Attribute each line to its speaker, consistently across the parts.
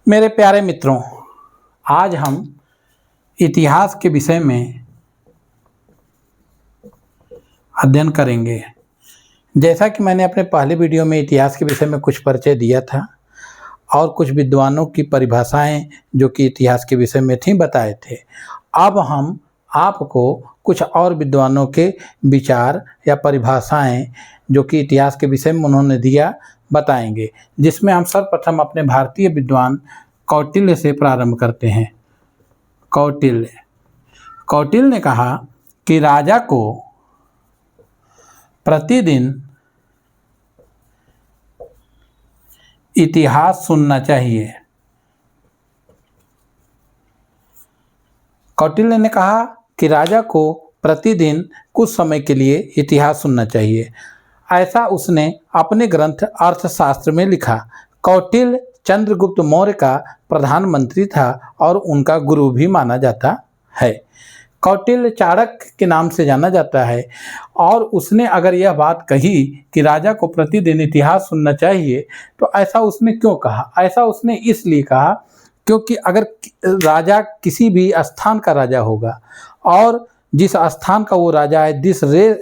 Speaker 1: मेरे प्यारे मित्रों, आज हम इतिहास के विषय में अध्ययन करेंगे। जैसा कि मैंने अपने पहले वीडियो में इतिहास के विषय में कुछ परिचय दिया था और कुछ विद्वानों की परिभाषाएं जो कि इतिहास के विषय में थी बताए थे। अब हम आपको कुछ और विद्वानों के विचार या परिभाषाएं जो कि इतिहास के विषय में उन्होंने दिया बताएंगे, जिसमें हम सर्वप्रथम अपने भारतीय विद्वान कौटिल्य से प्रारंभ करते हैं। कौटिल्य ने कहा कि राजा को प्रतिदिन इतिहास सुनना चाहिए। कौटिल्य ने कहा कि राजा को प्रतिदिन कुछ समय के लिए इतिहास सुनना चाहिए। ऐसा उसने अपने ग्रंथ अर्थशास्त्र में लिखा। कौटिल्य चंद्रगुप्त मौर्य का प्रधानमंत्री था और उनका गुरु भी माना जाता है। कौटिल्य चाणक्य के नाम से जाना जाता है और उसने अगर यह बात कही कि राजा को प्रतिदिन इतिहास सुनना चाहिए तो ऐसा उसने क्यों कहा? ऐसा उसने इसलिए कहा क्योंकि अगर राजा किसी भी स्थान का राजा होगा और जिस स्थान का वो राजा है, जिस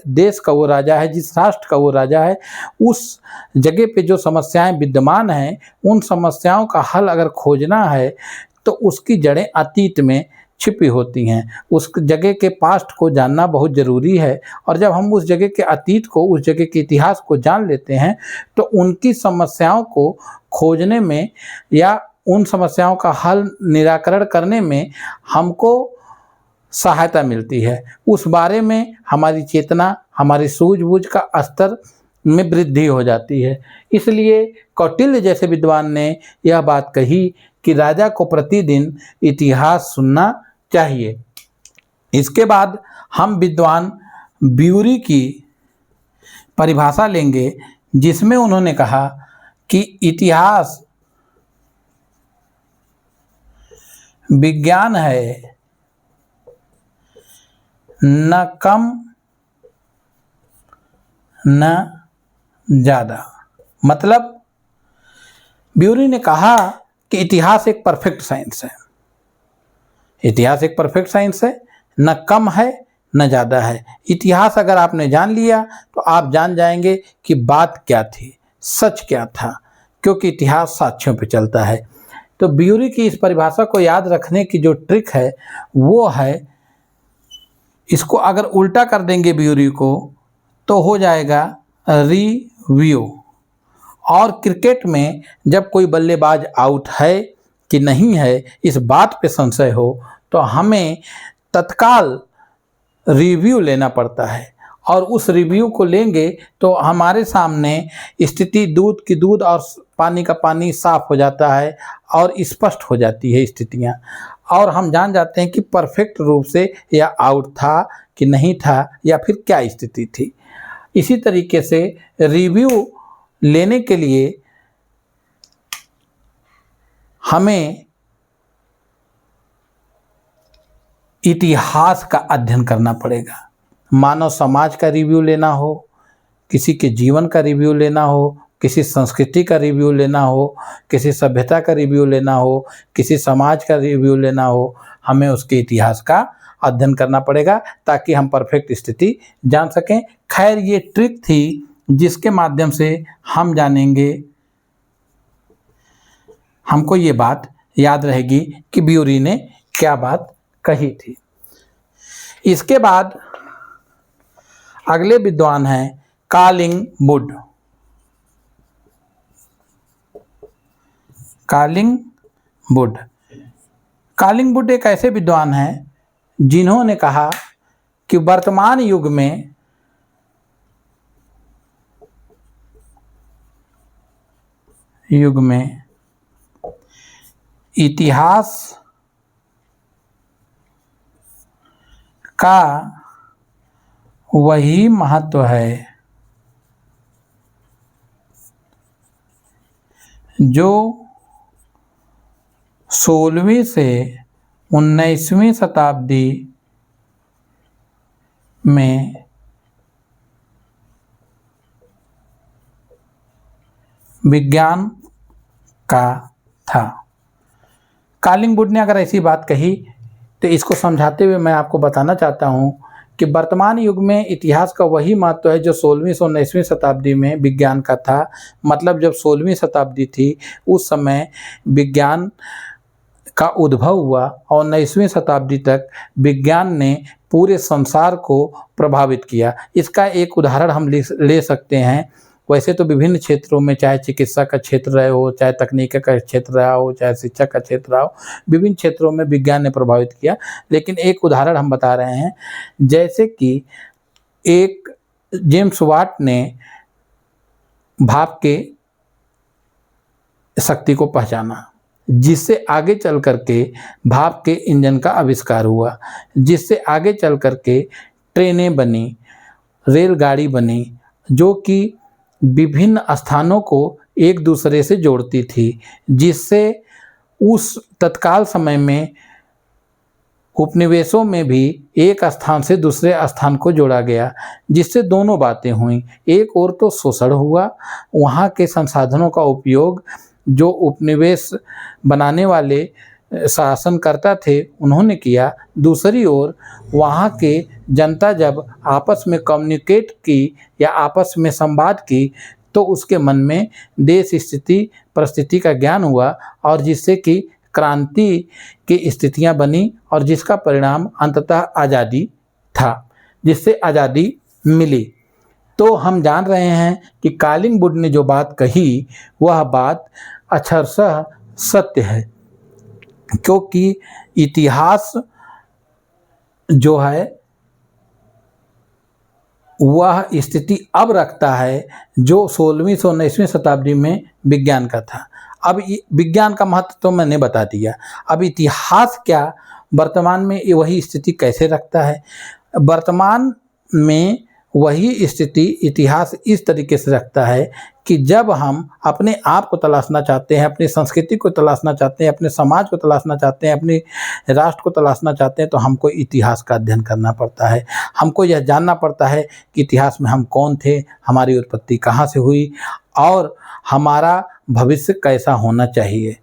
Speaker 1: देश का वो राजा है, जिस राष्ट्र का वो राजा है, उस जगह पे जो समस्याएं विद्यमान हैं, उन समस्याओं का हल अगर खोजना है तो उसकी जड़ें अतीत में छिपी होती हैं। उस जगह के पास्ट को जानना बहुत ज़रूरी है और जब हम उस जगह के अतीत को, उस जगह के इतिहास को जान लेते हैं तो उनकी समस्याओं को खोजने में या उन समस्याओं का हल निराकरण करने में हमको सहायता मिलती है। उस बारे में हमारी चेतना, हमारी सूझबूझ का स्तर में वृद्धि हो जाती है। इसलिए कौटिल्य जैसे विद्वान ने यह बात कही कि राजा को प्रतिदिन इतिहास सुनना चाहिए। इसके बाद हम विद्वान ब्यूरी की परिभाषा लेंगे, जिसमें उन्होंने कहा कि इतिहास विज्ञान है, न कम न ज़्यादा। मतलब ब्यूरी ने कहा कि इतिहास एक परफेक्ट साइंस है। इतिहास एक परफेक्ट साइंस है, न कम है न ज़्यादा है। इतिहास अगर आपने जान लिया तो आप जान जाएंगे कि बात क्या थी, सच क्या था, क्योंकि इतिहास साक्ष्यों पे चलता है। तो ब्यूरी की इस परिभाषा को याद रखने की जो ट्रिक है वो है, इसको अगर उल्टा कर देंगे ब्यूरी को तो हो जाएगा रिव्यू। और क्रिकेट में जब कोई बल्लेबाज आउट है कि नहीं है, इस बात पे संशय हो तो हमें तत्काल रिव्यू लेना पड़ता है और उस रिव्यू को लेंगे तो हमारे सामने स्थिति दूध की दूध और पानी का पानी साफ हो जाता है और स्पष्ट हो जाती है स्थितियाँ, और हम जान जाते हैं कि परफेक्ट रूप से या आउट था कि नहीं था या फिर क्या स्थिति थी। इसी तरीके से रिव्यू लेने के लिए हमें इतिहास का अध्ययन करना पड़ेगा। मानव समाज का रिव्यू लेना हो, किसी के जीवन का रिव्यू लेना हो, किसी संस्कृति का रिव्यू लेना हो, किसी सभ्यता का रिव्यू लेना हो, किसी समाज का रिव्यू लेना हो, हमें उसके इतिहास का अध्ययन करना पड़ेगा ताकि हम परफेक्ट स्थिति जान सकें। खैर, ये ट्रिक थी जिसके माध्यम से हम जानेंगे, हमको ये बात याद रहेगी कि ब्यूरी ने क्या बात कही थी। इसके बाद अगले विद्वान हैं कालिंगवुड। कालिंगवुड एक ऐसे विद्वान हैं जिन्होंने कहा कि वर्तमान युग में इतिहास का वही महत्व है जो 16वीं से 19वीं शताब्दी में विज्ञान का था। कालिंग वुड ने अगर ऐसी बात कही तो इसको समझाते हुए मैं आपको बताना चाहता हूँ कि वर्तमान युग में इतिहास का वही महत्व है जो 16वीं से 19वीं शताब्दी में विज्ञान का था। मतलब जब 16वीं शताब्दी थी उस समय विज्ञान का उद्भव हुआ और 19वीं शताब्दी तक विज्ञान ने पूरे संसार को प्रभावित किया। इसका एक उदाहरण हम ले सकते हैं। वैसे तो विभिन्न क्षेत्रों में, चाहे चिकित्सा का क्षेत्र रहे हो, चाहे तकनीक का क्षेत्र रहा हो, चाहे शिक्षा का क्षेत्र रहा हो, विभिन्न क्षेत्रों में विज्ञान ने प्रभावित किया। लेकिन एक उदाहरण हम बता रहे हैं, जैसे कि एक जेम्स वाट ने भाप के शक्ति को पहचाना, जिससे आगे चल करके भाप के इंजन का आविष्कार हुआ, जिससे आगे चल करके ट्रेनें बनी, रेलगाड़ी बनी, जो कि विभिन्न स्थानों को एक दूसरे से जोड़ती थी, जिससे उस तत्काल समय में उपनिवेशों में भी एक स्थान से दूसरे स्थान को जोड़ा गया, जिससे दोनों बातें हुई। एक ओर तो शोषण हुआ, वहाँ के संसाधनों का उपयोग जो उपनिवेश बनाने वाले शासनकर्ता थे उन्होंने किया। दूसरी ओर वहाँ के जनता जब आपस में कम्युनिकेट की या आपस में संवाद की तो उसके मन में देश स्थिति परिस्थिति का ज्ञान हुआ और जिससे कि क्रांति की स्थितियाँ बनी और जिसका परिणाम अंततः आज़ादी था, जिससे आज़ादी मिली। तो हम जान रहे हैं कि कालिंग वुड ने जो बात कही वह बात अक्षरशः सत्य है, क्योंकि इतिहास जो है वह स्थिति अब रखता है जो 16वीं से 19वीं शताब्दी में विज्ञान का था। अब विज्ञान का महत्व तो मैंने बता दिया, अब इतिहास क्या वर्तमान में वही स्थिति कैसे रखता है। वर्तमान में वही स्थिति इतिहास इस तरीके से रखता है कि जब हम अपने आप को तलाशना चाहते हैं, अपनी संस्कृति को तलाशना चाहते हैं, अपने समाज को तलाशना चाहते हैं, अपने राष्ट्र को तलाशना चाहते हैं, तो हमको इतिहास का अध्ययन करना पड़ता है। हमको यह जानना पड़ता है कि इतिहास में हम कौन थे, हमारी उत्पत्ति कहाँ से हुई और हमारा भविष्य कैसा होना चाहिए।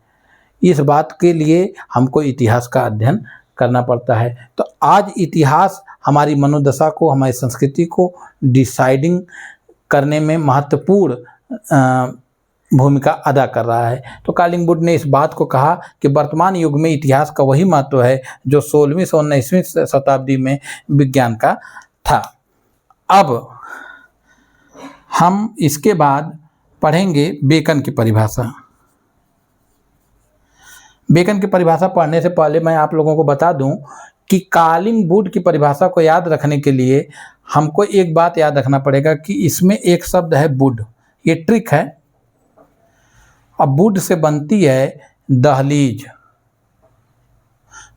Speaker 1: इस बात के लिए हमको इतिहास का अध्ययन करना पड़ता है। तो आज इतिहास हमारी मनोदशा को, हमारी संस्कृति को डिसाइडिंग करने में महत्वपूर्ण भूमिका अदा कर रहा है। तो कालिंग वुड ने इस बात को कहा कि वर्तमान युग में इतिहास का वही महत्व है जो 16वीं से 19वीं शताब्दी में विज्ञान का था। अब हम इसके बाद पढ़ेंगे बेकन की परिभाषा। बेकन की परिभाषा पढ़ने से पहले मैं आप लोगों को बता दूं कि कालिंग वुड की परिभाषा को याद रखने के लिए हमको एक बात याद रखना पड़ेगा कि इसमें एक शब्द है वुड। ये ट्रिक है। अब वुड से बनती है दहलीज।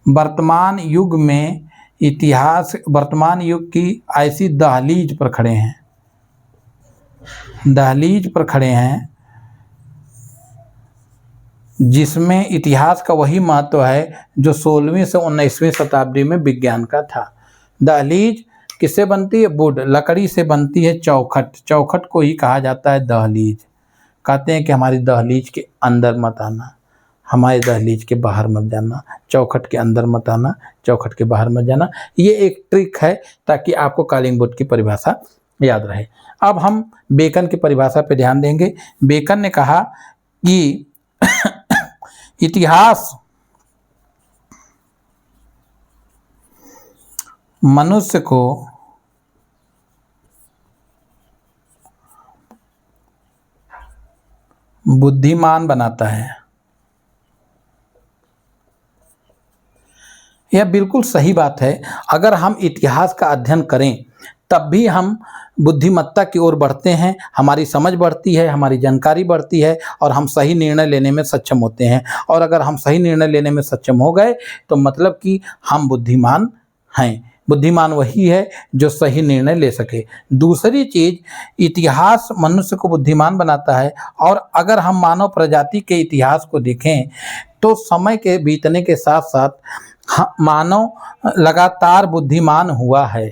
Speaker 1: वर्तमान युग में इतिहास वर्तमान युग की ऐसी दहलीज पर खड़े हैं, दहलीज पर खड़े हैं जिसमें इतिहास का वही महत्व है जो 16वीं से 19वीं शताब्दी में विज्ञान का था। दहलीज किससे बनती है? वुड, लकड़ी से बनती है चौखट। चौखट को ही कहा जाता है दहलीज। कहते हैं कि हमारी दहलीज के अंदर मत आना, हमारे दहलीज के बाहर मत जाना, चौखट के अंदर मत आना, चौखट के बाहर मत जाना। ये एक ट्रिक है ताकि आपको कालिंग वुड की परिभाषा याद रहे। अब हम बेकन की परिभाषा पे ध्यान देंगे। बेकन ने कहा कि इतिहास मनुष्य को बुद्धिमान बनाता है। यह बिल्कुल सही बात है। अगर हम इतिहास का अध्ययन करें तब भी हम बुद्धिमत्ता की ओर बढ़ते हैं, हमारी समझ बढ़ती है, हमारी जानकारी बढ़ती है और हम सही निर्णय लेने में सक्षम होते हैं। और अगर हम सही निर्णय लेने में सक्षम हो गए तो मतलब कि हम बुद्धिमान हैं। बुद्धिमान वही है जो सही निर्णय ले सके। दूसरी चीज़, इतिहास मनुष्य को बुद्धिमान बनाता है। और अगर हम मानव प्रजाति के इतिहास को देखें तो समय के बीतने के साथ साथ मानव लगातार बुद्धिमान हुआ है।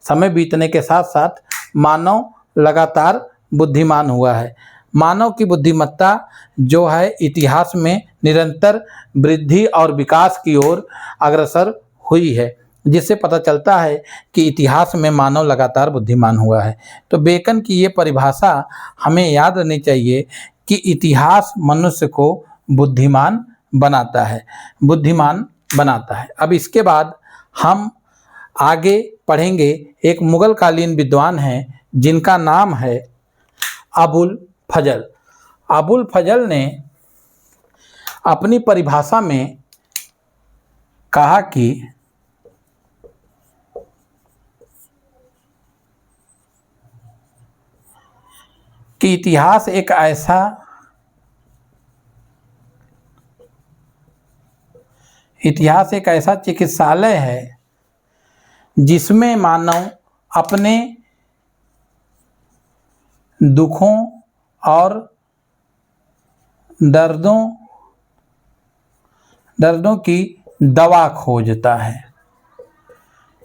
Speaker 1: समय बीतने के साथ साथ मानव लगातार बुद्धिमान हुआ है। मानव की बुद्धिमत्ता जो है इतिहास में निरंतर वृद्धि और विकास की ओर अग्रसर हुई है, जिससे पता चलता है कि इतिहास में मानव लगातार बुद्धिमान हुआ है। तो बेकन की ये परिभाषा हमें याद रखनी चाहिए कि इतिहास मनुष्य को बुद्धिमान बनाता है, बुद्धिमान बनाता है। अब इसके बाद हम आगे पढ़ेंगे, एक मुगल कालीन विद्वान हैं जिनका नाम है अबुल फजल। अबुल फजल ने अपनी परिभाषा में कहा कि इतिहास एक ऐसा चिकित्सालय है जिसमें मानव अपने दुखों और दर्दों की दवा खोजता है।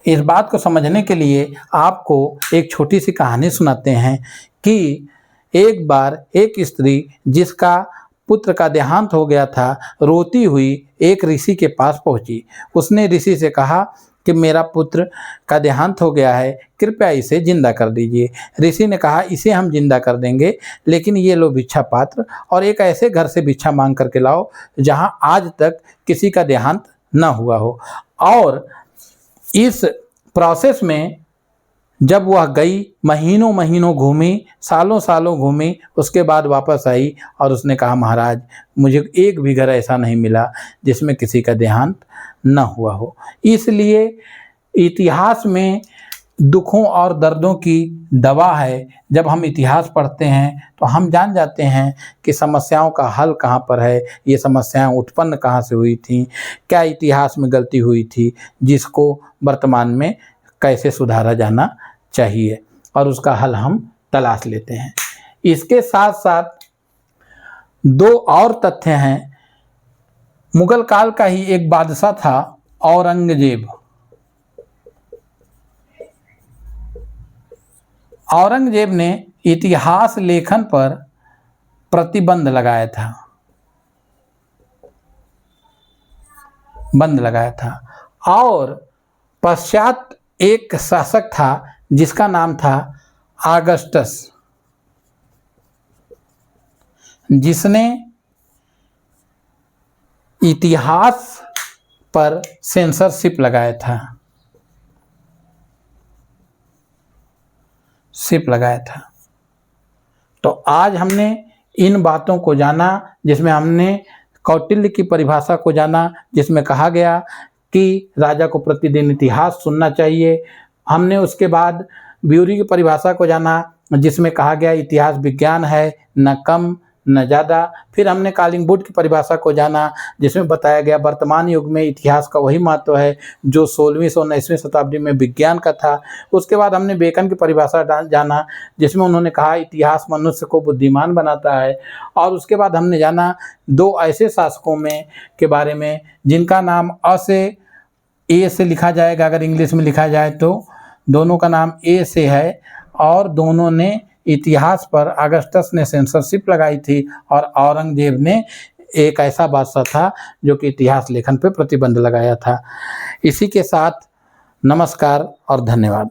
Speaker 1: इस बात को समझने के लिए आपको एक छोटी सी कहानी सुनाते हैं कि एक बार एक स्त्री जिसका पुत्र का देहांत हो गया था, रोती हुई एक ऋषि के पास पहुंची। उसने ऋषि से कहा कि मेरा पुत्र का देहांत हो गया है, कृपया इसे जिंदा कर दीजिए। ऋषि ने कहा इसे हम जिंदा कर देंगे, लेकिन ये लो भिक्षा पात्र और एक ऐसे घर से भिक्षा मांग करके लाओ जहां आज तक किसी का देहांत न हुआ हो। और इस प्रोसेस में जब वह गई, महीनों महीनों घूमी, सालों सालों घूमी, उसके बाद वापस आई और उसने कहा महाराज मुझे एक भी घर ऐसा नहीं मिला जिसमें किसी का देहांत न हुआ हो। इसलिए इतिहास में दुखों और दर्दों की दवा है। जब हम इतिहास पढ़ते हैं तो हम जान जाते हैं कि समस्याओं का हल कहाँ पर है, ये समस्याएं उत्पन्न कहाँ से हुई थी, क्या इतिहास में गलती हुई थी जिसको वर्तमान में कैसे सुधारा जाना चाहिए, और उसका हल हम तलाश लेते हैं। इसके साथ साथ दो और तथ्य हैं। मुगल काल का ही एक बादशाह था औरंगजेब। औरंगजेब ने इतिहास लेखन पर प्रतिबंध लगाया था, और पश्चात एक शासक था जिसका नाम था ऑगस्टस, जिसने इतिहास पर सेंसरशिप लगाया था। तो आज हमने इन बातों को जाना, जिसमें हमने कौटिल्य की परिभाषा को जाना, जिसमें कहा गया कि राजा को प्रतिदिन इतिहास सुनना चाहिए। हमने उसके बाद ब्यूरी की परिभाषा को जाना, जिसमें कहा गया इतिहास विज्ञान है, न कम न ज़्यादा। फिर हमने कालिंगवुड की परिभाषा को जाना, जिसमें बताया गया वर्तमान युग में इतिहास का वही महत्व है जो 16वीं और 19वीं शताब्दी में विज्ञान का था। उसके बाद हमने बेकन की परिभाषा जाना, जिसमें उन्होंने कहा इतिहास मनुष्य को बुद्धिमान बनाता है। और उसके बाद हमने जाना दो ऐसे शासकों में के बारे में जिनका नाम ए से लिखा जाएगा, अगर इंग्लिश में लिखा जाए तो दोनों का नाम ए से है, और दोनों ने इतिहास पर ऑगस्टस ने सेंसरशिप लगाई थी और औरंगजेब ने एक ऐसा बादशाह था जो कि इतिहास लेखन पर प्रतिबंध लगाया था। इसी के साथ नमस्कार और धन्यवाद।